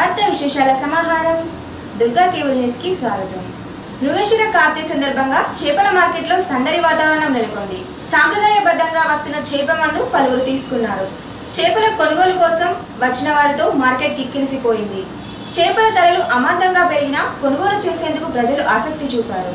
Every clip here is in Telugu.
వార్తా విశేషాల సమాహారం దుర్గా కేబుల్ న్యూస్ కి స్వాగతం. మృగశిర కార్తె సందర్భంగా చేపల మార్కెట్లో సందడి వాతావరణం నెలకొంది. సాంప్రదాయబద్ధంగా వస్తున్న చేప మందు పలువురు తీసుకున్నారు. చేపల కొనుగోలు కోసం వచ్చిన వారితో మార్కెట్ కిక్కిరిసిపోయింది. చేపల ధరలు అమాంతంగా పెరిగినా కొనుగోలు చేసేందుకు ప్రజలు ఆసక్తి చూపారు.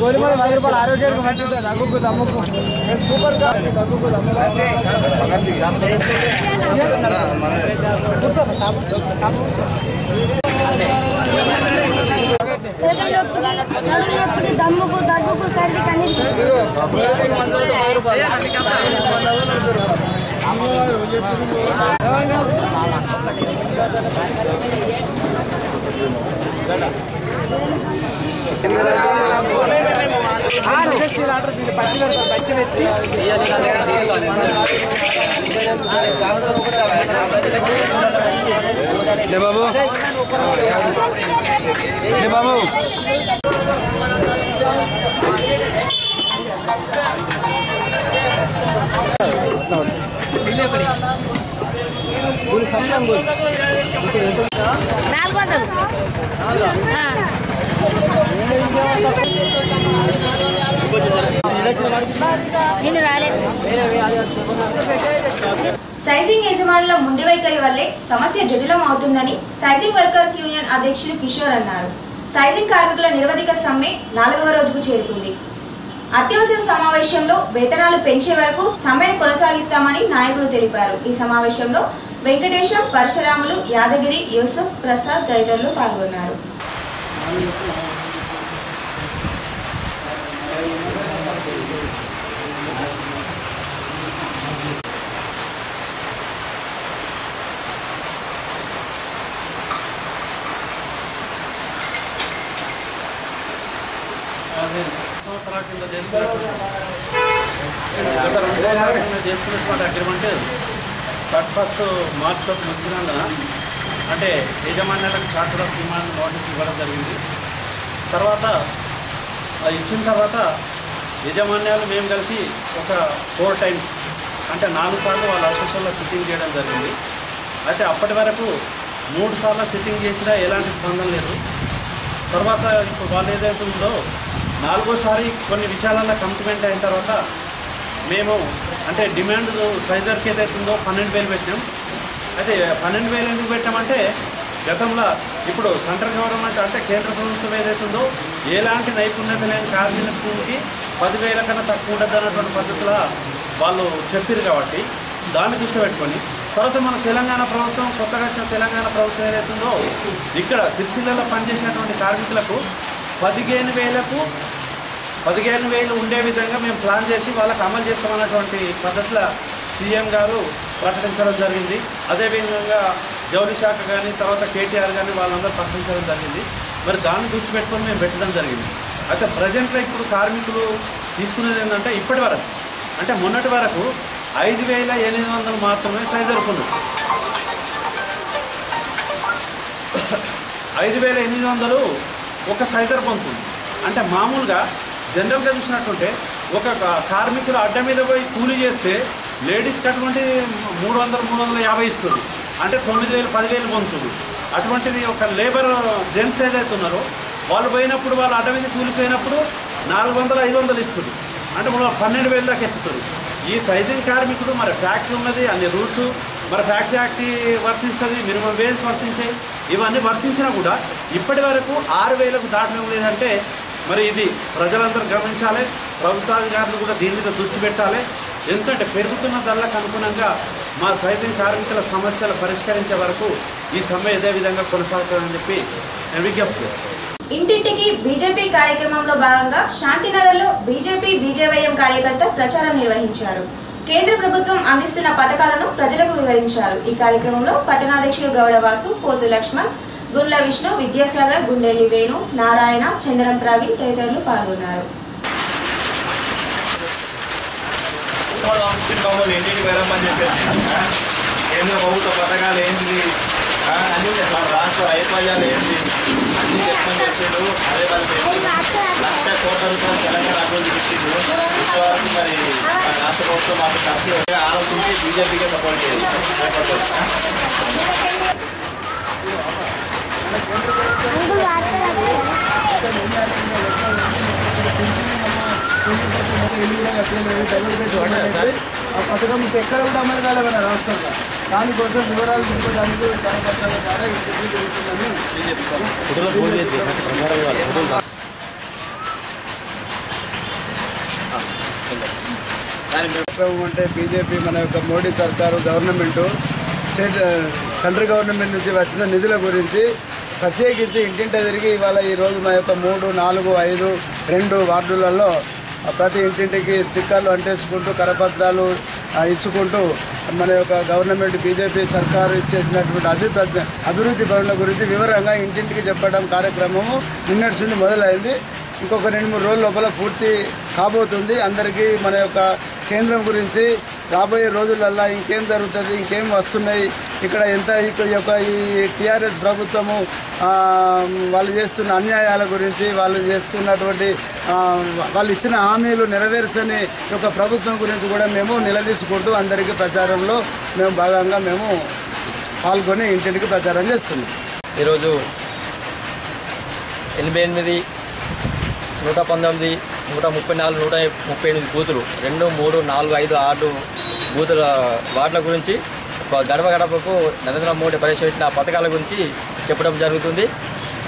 గోధుమలు 10 రూపాయలు ఆరోగ్యానికి మంచిది. దగ్గుకు దమ్ముకు సూపర్ దగ్గుకు దమ్ము దమ్ముకు దగ్గుకు సర్ది కనీసం బాబు బాబు సైజింగ్ యజమానుల ముండి వైఖరి వల్లే సమస్య జటిలం అవుతుందని సైజింగ్ వర్కర్స్ యూనియన్ అధ్యక్షులు కిషోర్ అన్నారు. సైజింగ్ కార్మికుల నిరవధిక సమ్మె 4వ రోజుకు చేరుకుంది. అత్యవసర సమావేశంలో వేతనాలు పెంచే వరకు సమ్మెను కొనసాగిస్తామని నాయకులు తెలిపారు. ఈ సమావేశంలో వెంకటేశం, పరశురాములు, యాదగిరి, యూసుఫ్, ప్రసాద్ తదితరులు పాల్గొన్నారు. చేసుకున్నటువంటి అగ్రిమెంట్ 31 మార్చ్ ముగిసినందున అంటే యజమాన్యాలకు చార్టర్ ఆఫ్ డిమాండ్ నోటీస్ ఇవ్వడం జరిగింది. తర్వాత ఇచ్చిన తర్వాత యజమాన్యాలు మేము కలిసి ఒక 4 టైమ్స్ అంటే 4 సార్లు వాళ్ళ అసోసియేషన్లో సిట్టింగ్ చేయడం జరిగింది. అయితే అప్పటి వరకు 3 సార్లు సిట్టింగ్ చేసినా ఎలాంటి స్పందన లేదు. తర్వాత ఇప్పుడు వాళ్ళు ఏదైతే ఉందో 4వసారి కొన్ని విషయాలలో కమిట్మెంట్ అయిన తర్వాత మేము అంటే డిమాండ్ సైజర్కి ఏదైతే ఉందో 12,000 పెట్టినాం. అయితే 12,000 ఎందుకు పెట్టామంటే గతంలో ఇప్పుడు సెంట్రల్ గవర్నమెంట్ అంటే కేంద్ర ప్రభుత్వం ఏదైతే ఉందో ఎలాంటి నైపుణ్యత లేని కార్మికులకి 10,000 కన్నా తక్కువ ఉండదు అన్నటువంటి పద్ధతిలో వాళ్ళు చెప్పారు కాబట్టి దాన్ని దృష్టిలో పెట్టుకొని తర్వాత మన తెలంగాణ ప్రభుత్వం కొత్తగా వచ్చిన తెలంగాణ ప్రభుత్వం ఏదైతే ఉందో ఇక్కడ సిరిసిల్లలో పనిచేసినటువంటి కార్మికులకు 15,000 ఉండే విధంగా మేము ప్లాన్ చేసి వాళ్ళకి అమలు చేస్తామన్నటువంటి పద్ధతిలో సీఎం గారు ప్రకటించడం జరిగింది. అదేవిధంగా జౌళి శాఖ కానీ తర్వాత కేటీఆర్ కానీ వాళ్ళందరూ ప్రకటించడం జరిగింది. మరి దాన్ని దృష్టి పెట్టుకొని మేము పెట్టడం జరిగింది. అయితే ప్రజెంట్లో ఇప్పుడు కార్మికులు తీసుకునేది ఏంటంటే ఇప్పటి వరకు అంటే మొన్నటి వరకు 5,800 మాత్రమే సైజరుకున్నాం. 5,800 ఒక సైజర్ పొందుతుంది. అంటే మామూలుగా జనరల్గా చూసినట్టుంటే ఒక కార్మికులు అడ్డ మీద పోయి కూలీ చేస్తే లేడీస్కి అటువంటి 300-350 ఇస్తుంది. అంటే 9,000 10,000 పొందుతుంది. అటువంటిది ఒక లేబర్ జెంట్స్ ఏదైతే ఉన్నారో వాళ్ళు పోయినప్పుడు వాళ్ళు అడ్డ మీద కూలిపోయినప్పుడు 400-500 ఇస్తుంది. అంటే 12,000 దాకా ఎత్తుతుంది. ఈ సైజింగ్ కార్మికుడు మరి ఫ్యాక్టరీ ఉన్నది, అన్ని రూల్స్ మరి ఫ్యాక్టరీ యాక్ట్ వర్తిస్తుంది, మినిమం వేజ్ వర్తించాయి. ఇవన్నీ వర్తించినా కూడా ఇప్పటి వరకు 6,000కు దాటడం లేదంటే మరి ఇది ప్రజలందరూ గమనించాలి. ప్రభుత్వాధికారులు కూడా దీని మీద దృష్టి పెట్టాలి. ఎందుకంటే పెరుగుతున్న ధరలకు అనుగుణంగా మా సైజింగ్ కార్మికుల సమస్యలు పరిష్కరించే వరకు ఈ సమ్మె ఇదే విధంగా కొనసాగుతుందని చెప్పి నేను విజ్ఞప్తి చేస్తాను. ఇంటింటికి బీజేపీ కార్యక్రమంలో భాగంగా శాంతినగర్లో బీజేవైఎం కార్యకర్త ప్రచారం నిర్వహించారు. కేంద్ర ప్రభుత్వం అందిస్తున్న పథకాలను ప్రజలకు వివరించారు. ఈ కార్యక్రమంలో పట్టణాధ్యక్షులు గౌడవాసు, పోతు లక్ష్మణ్, గుండ్ల విష్ణు, విద్యాసాగర్, గుండెల్లి వేణు, నారాయణ, చంద్రం ప్రవీణ్ తదితరులు పాల్గొన్నారు. Kalau mungkin kamu ini di merah banyak కేంద్ర ప్రభుత్వ పథకాలు ఏంటి, మన రాష్ట్ర వైఫల్యాలు ఏంటి అన్నీ చెప్తాను చెప్పాడు. అదే మరి 1,00,00,000 కోట్ల రూపాయలు తెలంగాణ అభివృద్ధికి ఇచ్చిండు. ఇంతవరకు మరి రాష్ట్ర ప్రభుత్వం మాకు ఖర్చు ఆలోచించి బీజేపీకే సపోర్ట్ చేయాలి. ఆ పథకం ఎక్కడ కూడా అమలు కాలే మన రాష్ట్రంలో. దానికోసం వివరాలు తెలుసుకోవడానికి కార్యకర్తల ద్వారా ఇంటర్వ్యూ జరుగుతుందని అంటే బీజేపీ మన యొక్క మోడీ సర్కారు గవర్నమెంటు సెంట్రల్ గవర్నమెంట్ నుంచి వచ్చిన నిధుల గురించి ప్రత్యేకించి ఇంటింట తిరిగి ఇవాళ ఈరోజు మా యొక్క 3, 4, 5, 2 వార్డులలో ప్రతి ఇంటింటికి స్టిక్కర్లు అంటేసుకుంటూ కరపత్రాలు ఇచ్చుకుంటూ మన యొక్క గవర్నమెంట్ బీజేపీ సర్కారు ఇచ్చేసినటువంటి అభివృద్ధి పనుల గురించి వివరంగా ఇంటింటికి చెప్పడం కార్యక్రమము నిన్నటి మొదలైంది. ఇంకొక 2-3 రోజుల లోపల పూర్తి కాబోతుంది. అందరికీ మన యొక్క కేంద్రం గురించి రాబోయే రోజులల్లో ఇంకేం జరుగుతుంది, ఇంకేం వస్తున్నాయి, ఇక్కడ ఎంత ఈ టీఆర్ఎస్ ప్రభుత్వము వాళ్ళు చేస్తున్న అన్యాయాల గురించి, వాళ్ళు చేస్తున్నటువంటి వాళ్ళు ఇచ్చిన హామీలు నెరవేర్చని యొక్క ప్రభుత్వం గురించి కూడా మేము నిలదీసుకుంటూ అందరికీ ప్రచారంలో మేము భాగంగా మేము పాల్గొని ఇంటింటికి ప్రచారం చేస్తున్నాం. ఈరోజు 88, 119, 134, 138 బూతులు 2, 3, 4, 5, 6 బూతుల వార్డుల గురించి గడప గడపకు నరేంద్ర మోడీ ప్రవేశపెట్టిన పథకాల గురించి చెప్పడం జరుగుతుంది.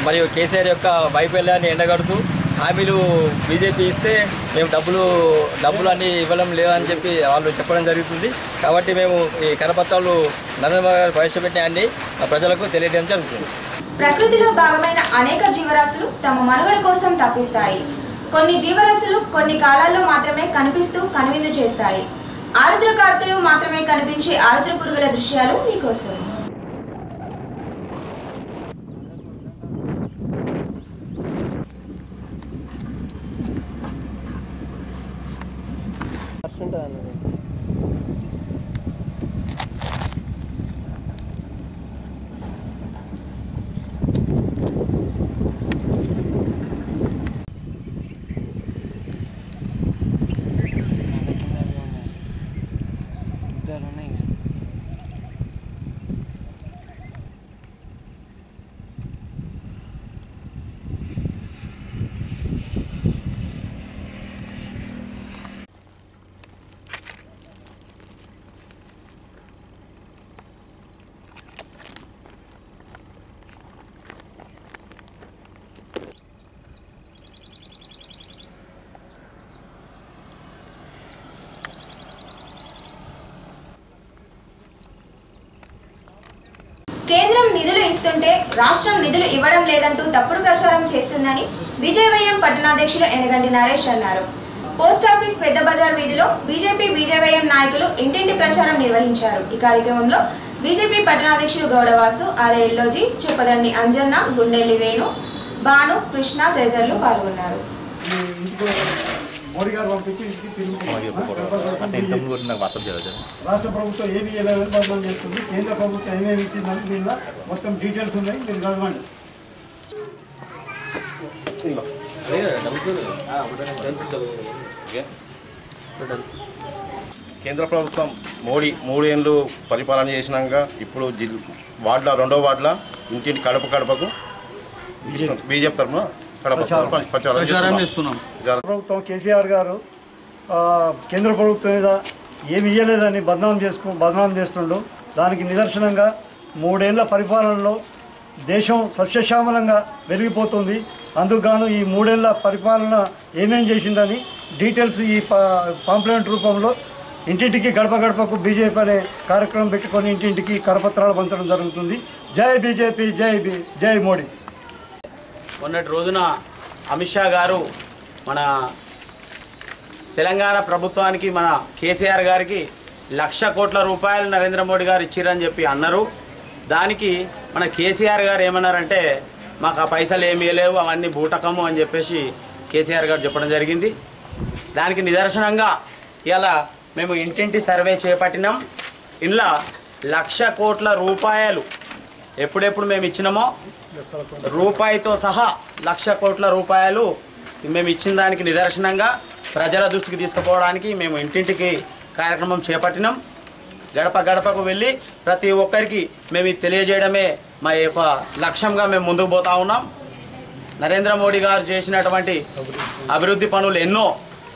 మరియు కేసీఆర్ యొక్క వైఫల్యాన్ని ఎండగడుతూ హామీలు బీజేపీ ఇస్తే మేము డబ్బులు అన్నీ ఇవ్వడం లేదని చెప్పి వాళ్ళు చెప్పడం జరుగుతుంది. కాబట్టి మేము ఈ కరపత్రాలు నరేంద్ర మోడీ ప్రవేశపెట్టిన ప్రజలకు తెలియడం జరుగుతుంది. ప్రకృతిలో భాగమైన అనేక జీవరాశులు తమ మనుగడ కోసం తప్పిస్తాయి. కొన్ని జీవరాశులు కొన్ని కాలాల్లో మాత్రమే కనిపిస్తూ కనువిందు చేస్తాయి. ఆరుద్ర కార్తెలు మాత్రమే కనిపించే ఆరుద్ర పురుగుల దృశ్యాలు మీకోసం. కేంద్రం నిధులు ఇస్తుంటే రాష్ట్రం నిధులు ఇవ్వడం లేదంటూ తప్పుడు ప్రచారం చేస్తుందని బీజేవైఎం పట్టణాధ్యక్షులు ఎనగంటి నరేష్ అన్నారు. పోస్టాఫీస్ పెద్ద బజార్ వీధిలో బీజేవైఎం నాయకులు ఇంటింటి ప్రచారం నిర్వహించారు. ఈ కార్యక్రమంలో బీజేపీ పట్టణాధ్యక్షులు గౌడవాసు, ఆర్ఏ ఎల్లోజీ, చెప్పదండి అంజన్న, గుండెల్లి వేణు, భాను, కృష్ణ తదితరులు పాల్గొన్నారు. మోడీ గారు పంపించి రాష్ట్ర ప్రభుత్వం ఏమి బదనాం చేస్తుంది, కేంద్ర ప్రభుత్వం ఏమేమి ఇచ్చిందని దీనిలో మొత్తం డీటెయిల్స్ ఉన్నాయి, మీరు చదవండి. కేంద్ర ప్రభుత్వం మోడీ 3 ఏళ్ళు పరిపాలన చేసినాక ఇప్పుడు వార్డుల 2వ వార్డుల ఇంటింటి కడపకు బీజేపీ తరఫున ప్రభుత్వం కేసీఆర్ గారు కేంద్ర ప్రభుత్వం మీద ఏమి ఇయ్యలేదని బదనాం చేస్తుండు. దానికి నిదర్శనంగా 3 ఏళ్ల పరిపాలనలో దేశం సస్యశ్యామలంగా వెలిగిపోతుంది. అందుకుగాను ఈ 3 ఏళ్ల పరిపాలన ఏమేం చేసిందని డీటెయిల్స్ ఈ పాంప్లెంట్ రూపంలో ఇంటింటికి గడపకు బీజేపీ అనే కార్యక్రమం పెట్టుకొని ఇంటింటికి కరపత్రాలు పంచడం జరుగుతుంది. జై బీజేపీ, జై మోడీ. మొన్నటి రోజున అమిత్ షా గారు మన తెలంగాణ ప్రభుత్వానికి, మన కేసీఆర్ గారికి 1,00,000 కోట్ల రూపాయలు నరేంద్ర మోడీ గారు ఇచ్చిరని చెప్పి అన్నారు. దానికి మన కేసీఆర్ గారు ఏమన్నారంటే, మాకు ఆ పైసలు ఏమీ లేవు, అవన్నీ బూటకము అని చెప్పేసి కేసీఆర్ గారు చెప్పడం జరిగింది. దానికి నిదర్శనంగా ఇలా మేము ఇంటింటి సర్వే చేపట్టినాం. ఇంట్లో 1,00,000 కోట్ల రూపాయలు ఎప్పుడెప్పుడు మేము ఇచ్చినామో రూపాయితో సహా 1,00,000 కోట్ల రూపాయలు మేము ఇచ్చిన దానికి నిదర్శనంగా ప్రజల దృష్టికి తీసుకుపోవడానికి మేము ఇంటింటికి కార్యక్రమం చేపట్టినాం. గడప గడపకు వెళ్ళి ప్రతి ఒక్కరికి మేము ఇది తెలియజేయడమే మా యొక్క లక్ష్యంగా మేము ముందుకు పోతా ఉన్నాం. నరేంద్ర మోడీ గారు చేసినటువంటి అభివృద్ధి పనులు ఎన్నో,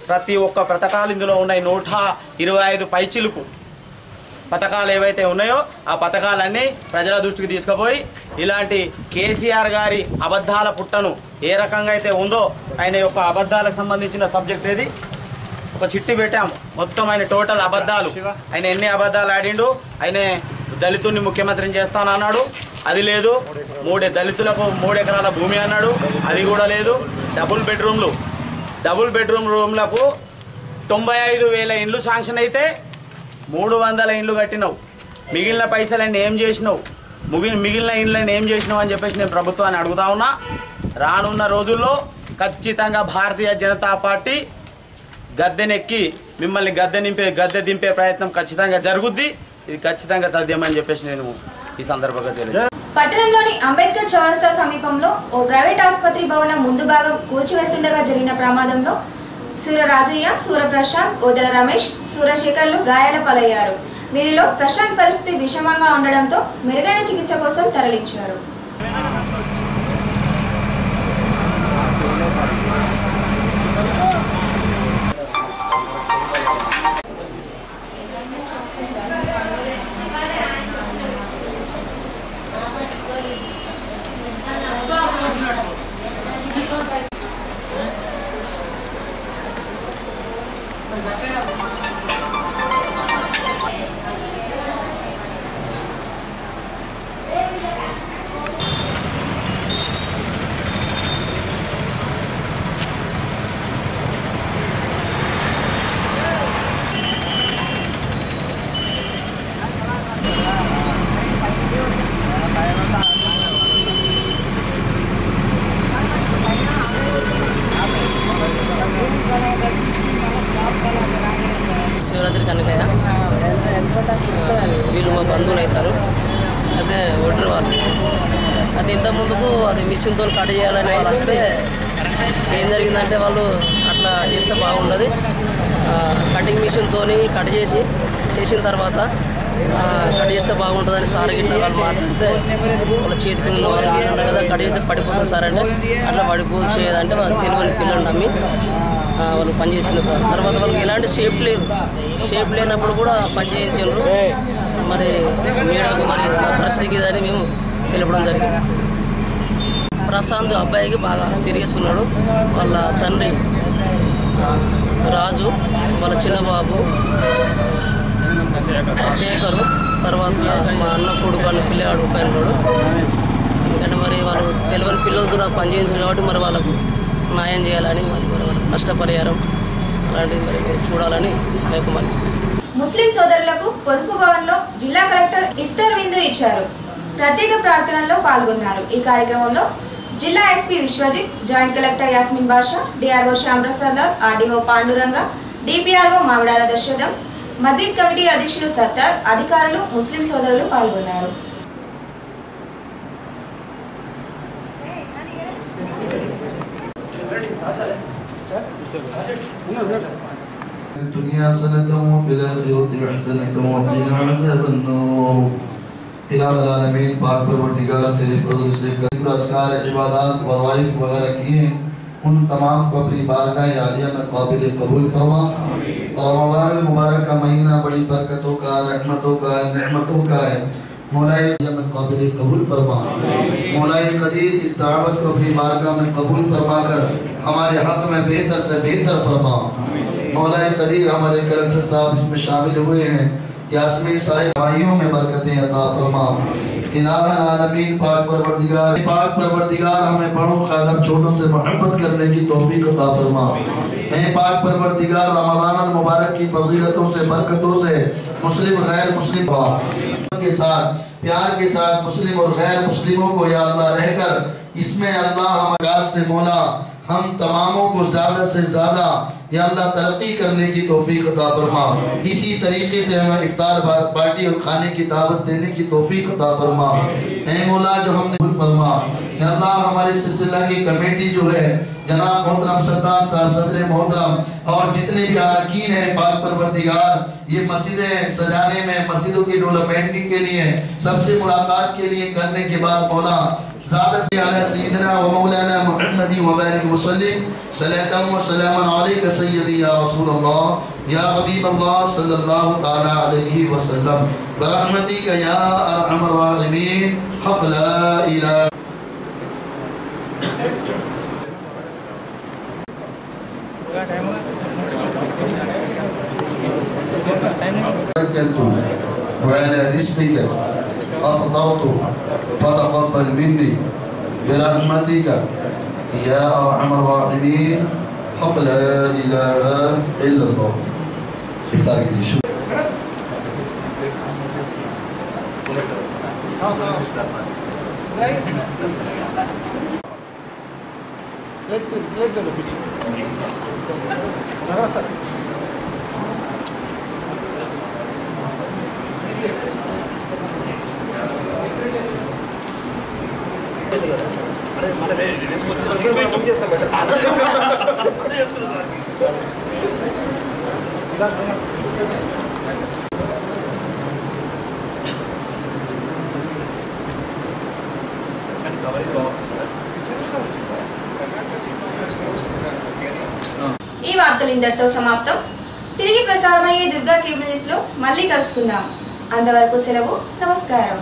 ప్రతి ఒక్క పథకాలు ఇందులో ఉన్నాయి. 125 పైచిలుకు పథకాలు ఏవైతే ఉన్నాయో ఆ పథకాలన్నీ ప్రజల దృష్టికి తీసుకుపోయి ఇలాంటి కేసీఆర్ గారి అబద్ధాల పుట్టను ఏ రకంగా అయితే ఉందో ఆయన యొక్క అబద్ధాలకు సంబంధించిన సబ్జెక్ట్ ఏది ఒక చిట్టి పెట్టాము. మొత్తం ఆయన టోటల్ అబద్ధాలు, ఆయన ఎన్ని అబద్ధాలు ఆడిండు. ఆయన దళితుడిని ముఖ్యమంత్రిని చేస్తానన్నాడు, అది లేదు. దళితులకు 3 ఎకరాల భూమి అన్నాడు, అది కూడా లేదు. డబుల్ బెడ్రూమ్ రూమ్లకు 95,000 ఇండ్లు శాంక్షన్ అయితే 300 ఇండ్లు కట్టినావు. మిగిలిన పైసలన్నీ ఏం చేసినావు, మిగిలిన ఇండ్లన్నీ ఏం చేసినావు అని చెప్పేసి నేను ప్రభుత్వాన్ని అడుగుతా ఉన్నా. రానున్న రోజుల్లో ఖచ్చితంగా భారతీయ జనతా పార్టీ గద్దెనెక్కి మిమ్మల్ని గద్దె దింపే ప్రయత్నం ఖచ్చితంగా జరుగుద్ది. ఇది ఖచ్చితంగా తథ్యమని చెప్పేసి నేను ఈ సందర్భంగా తెలియజేస్తాను. పట్టణంలోని అంబేద్కర్ చౌరస్తా సమీపంలో ఓ ప్రైవేట్ ఆసుపత్రి భవనం ముందు భాగం కూల్చివేస్తుండగా జరిగిన ప్రమాదంలో సూర రాజయ్య, సూర ప్రశాంత్, ఓదెల రమేష్, సూరశేఖర్లు గాయాల పాలయ్యారు. వీరిలో ప్రశాంత్ పరిస్థితి విషమంగా ఉండడంతో మెరుగైన చికిత్స కోసం తరలించారు. శివరాత్రి కనకయ్య వీళ్ళు మా బంధువులు అవుతారు. అదే ఒడ్రు వాళ్ళు అది ఇంతకుముందుకు అది మిషన్తో కట్ చేయాలని వాళ్ళు వస్తే ఏం జరిగిందంటే వాళ్ళు అట్లా చేస్తే బాగుండదు, కటింగ్ మిషన్తో కట్ చేసిన తర్వాత కట్ చేస్తే బాగుంటుందని సార్ గిట్ల వాళ్ళు మాట్లాడితే వాళ్ళ చేతికి ఉన్న వాళ్ళు వీళ్ళు ఉన్నారు కదా, కట్ చేస్తే పడిపోతుంది సార్ అంటే అట్లా పడిపోచేదంటే వాళ్ళు తెలియని పిల్లలు నమ్మి వాళ్ళు పనిచేసిన సార్. తర్వాత వాళ్ళకి ఎలాంటి షేప్ లేనప్పుడు కూడా పని చేయించారు. మరి మేడకు మరి మా పరిస్థితికి ఇదని మేము తెలపడం జరిగింది. ప్రశాంత్ అబ్బాయికి బాగా సీరియస్ ఉన్నాడు. వాళ్ళ తండ్రి రాజు, వాళ్ళ చిన్నబాబు శేఖరు, తర్వాత మా అన్న కొడుకు అన్న పిల్లవాడు పైనడు. ఎందుకంటే మరి వాళ్ళు తెలియని పిల్లలతో పని చేయించారు కాబట్టి మరి వాళ్ళకు న్యాయం చేయాలని మరి వాళ్ళకి నష్టపరిహారం అలాంటివి మరి మీరు చూడాలని నాకు మరి. ముస్లిం సోదరులకు పొదుపు భవన్లో జిల్లా కలెక్టర్ ఇఫ్తార్ విందు ఇచ్చారు. ప్రత్యేక ప్రార్థనల్లో పాల్గొన్నారు. ఈ కార్యక్రమంలో జిల్లా SP Vishwajit, joint collector Yasmin Basha, DRO Shyamaprasad, RDO Panduranga, DPRO Mamidala దర్శదం, మస్జిద్ కమిటీ అధ్యక్షులు సత్తార్, అధికారులు, ముస్లిం సోదరులు పాల్గొన్నారు. الدنيا حسنة وفي الآخرة حسنة وقنا عذاب النار. इलाही आलमीन पाक परवरदिगार तेरे फजल से जिक्र अस्कार इबादत वज़ाइफ वगैरह किए उन तमाम को अपनी बारगाह आलिया में काबिल कबूल फरमा। और रमज़ान मुबारक का महीना बड़ी बरकतों का, रहमतों का, नेमतों का है। मौलाए में काबिल कबूल फरमा। मौलाए कदीर इस दावत को अपनी बारगाह में कबूल फरमा कर हमारे हक़ में बेहतर से बेहतर फरमा। मौलाए कदीर हमारे कलेक्टर साहब इसमें शामिल हुए हैं, यास्मीन साहिब भाइयों में बरकतें अता फरमा। इलाही आलमीन पाक परवरदिगार हमें बड़ों का अदब छोटों से मोहब्बत करने की तौफीक अता फरमा। ऐ पाक परवरदिगार रमज़ान मुबारक की फजीलतों से बरकतों से मुस्लिम गैर मुस्लिम के साथ प्यार के साथ मुस्लिम और गैर मुस्लिमों को या अल्लाह रहकर इसमें अल्लाह हम आकाश से मौला हम तमामों को ज़्यादा से ज़्यादा या अल्लाह तरक्की करने की तौफीक अता फरमा। इसी तरीके से हमें इफ्तार पार्टी और खाने की दावत देने की तौफीक अता फरमा। ऐ मौला जो हमने फरमा, या अल्लाह हमारे सिलसिला की कमेटी जो है जनाब मोहतरम सरदार साहब सदर मोहतरम और जितने भी अरकान हैं पाक परवरदिगार ये मस्जिदें सजाने में मस्जिदों की डेवलपमेंट के लिए सबसे मुलाकात के लिए करने के बाद मौला ज़्यादा से अला सय्यदना व मौलाना मुहम्मदी व बारिक व सल्लिम सलातन व सलामन अलैका सय्यदी या रसूल अल्लाह या हबीब अल्लाह सल्लल्लाहु तआला अलैहि वसल्लम बरहमतिका या अरहमर राहिमीन हक ला इलाहा وعلى رزقك أفطرت فتقبل مني برحمتك يا أرحم الراحمين حق لا إله إلا الله. إفطار كده شو ఈ వార్తలు ఇంతటితో సమాప్తం. తిరిగి ప్రసారమయ్యే దుర్గా కేబుల్ న్యూస్ లో మళ్ళీ కలుసుకుందాం. అంతవరకు సెలవు. నమస్కారం.